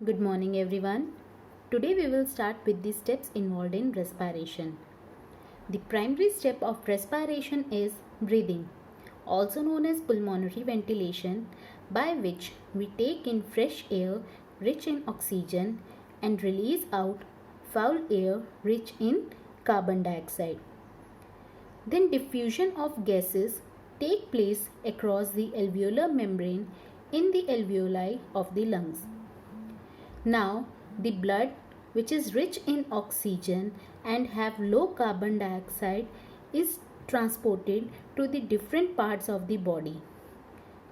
Good morning, everyone. Today we will start with the steps involved in respiration. The primary step of respiration is breathing, also known as pulmonary ventilation, by which we take in fresh air rich in oxygen and release out foul air rich in carbon dioxide. Then diffusion of gases take place across the alveolar membrane in the alveoli of the lungs. Now, the blood, which is rich in oxygen and have low carbon dioxide, is transported to the different parts of the body.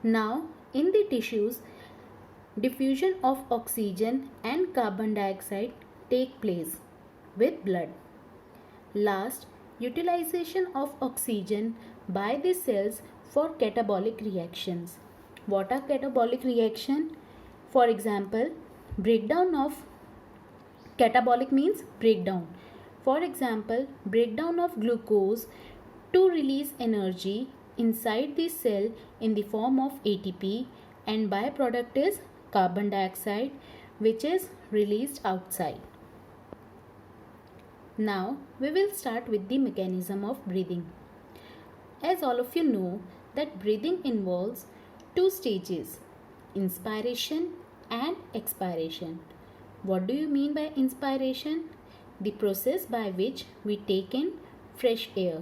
Now, in the tissues, diffusion of oxygen and carbon dioxide take place with blood. Last, utilization of oxygen by the cells for catabolic reactions. What are catabolic reaction? For example, breakdown of catabolic means breakdown. For example, breakdown of glucose to release energy inside the cell in the form of ATP, and byproduct is carbon dioxide, which is released outside. Now we will start with the mechanism of breathing. As all of you know that breathing involves two stages, inspiration and expiration. What do you mean by inspiration? The process by which we take in fresh air,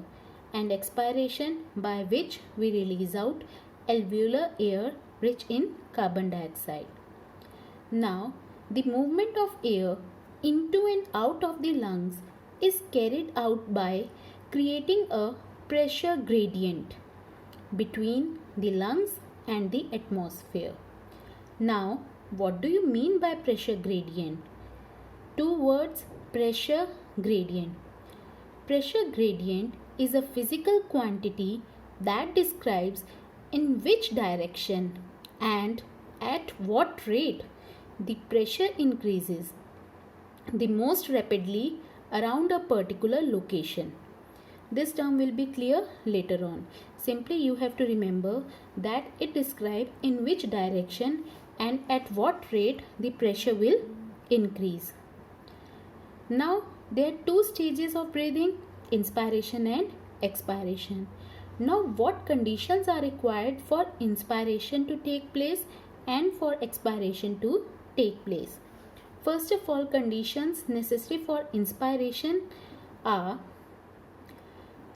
and expiration by which we release out alveolar air rich in carbon dioxide. Now, the movement of air into and out of the lungs is carried out by creating a pressure gradient between the lungs and the atmosphere. Now, what do you mean by pressure gradient? Two words, pressure gradient. Pressure gradient is a physical quantity that describes in which direction and at what rate the pressure increases the most rapidly around a particular location. This term will be clear later on. Simply you have to remember that it describes in which direction and at what rate the pressure will increase. Now there are two stages of breathing, inspiration and expiration. Now what conditions are required for inspiration to take place and for expiration to take place? First of all, conditions necessary for inspiration are: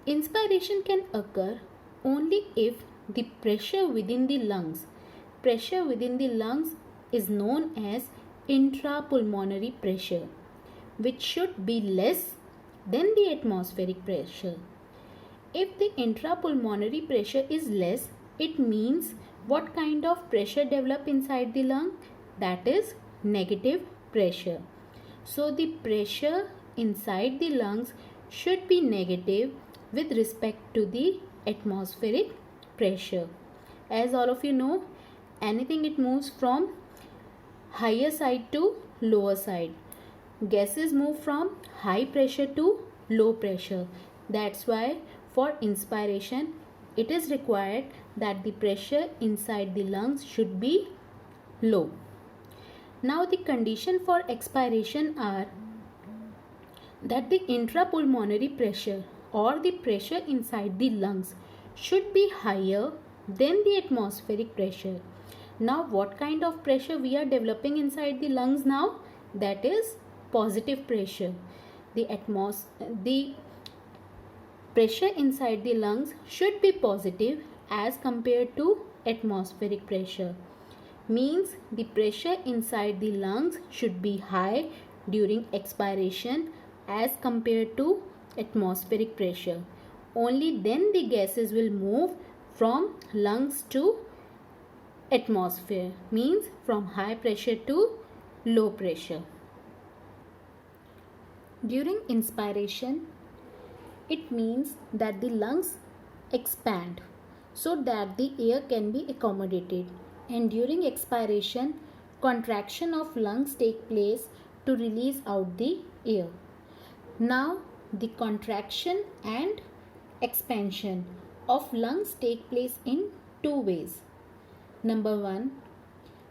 inspiration can occur only if the pressure within the lungs is known as intrapulmonary pressure, which should be less than the atmospheric pressure. If the intrapulmonary pressure is less, it means what kind of pressure develop inside the lung? That is negative pressure. So the pressure inside the lungs should be negative with respect to the atmospheric pressure. As all of you know, anything it moves from higher side to lower side. Gases move from high pressure to low pressure. That's why for inspiration it is required that the pressure inside the lungs should be low. Now the condition for expiration are that the intrapulmonary pressure or the pressure inside the lungs should be higher than the atmospheric pressure. Now what kind of pressure we are developing inside the lungs now? That is positive pressure. The pressure inside the lungs should be positive as compared to atmospheric pressure. Means the pressure inside the lungs should be high during expiration as compared to atmospheric pressure. Only then the gases will move from lungs to atmosphere, means from high pressure to low pressure. During inspiration, it means that the lungs expand so that the air can be accommodated, and during expiration, contraction of lungs take place to release out the air. Now the contraction and expansion of lungs take place in two ways. Number one,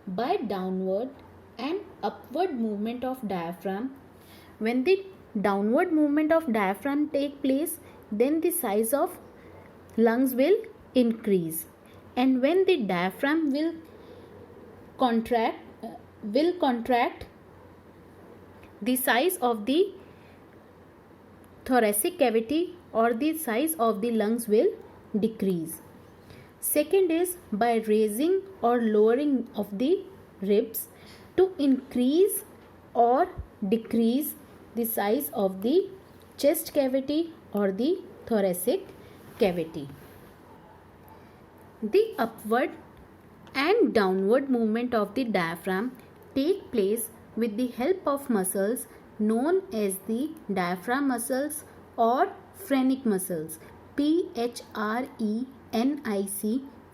by downward and upward movement of diaphragm. When the downward movement of diaphragm take place, then the size of lungs will increase, and when the diaphragm will contract, the size of the thoracic cavity or the size of the lungs will decrease. Second is by raising or lowering of the ribs to increase or decrease the size of the chest cavity or the thoracic cavity. The upward and downward movement of the diaphragm take place with the help of muscles known as the diaphragm muscles or phrenic muscles. PHRENIC,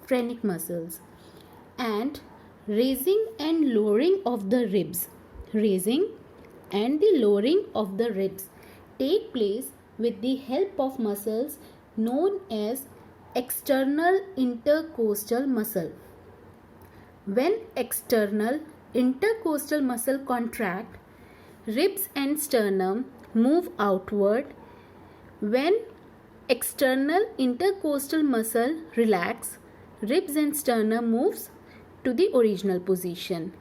phrenic muscles. And raising and lowering of the ribs. Raising and the lowering of the ribs take place with the help of muscles known as external intercostal muscle. When external intercostal muscle contract, ribs and sternum move outward. When external intercostal muscle relax, ribs and sternum moves to the original position.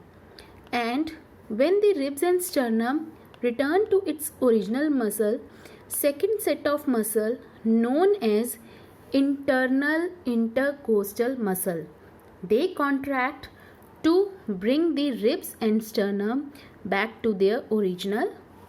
And when the ribs and sternum return to its original muscle, second set of muscle known as internal intercostal muscle, they contract to bring the ribs and sternum back to their original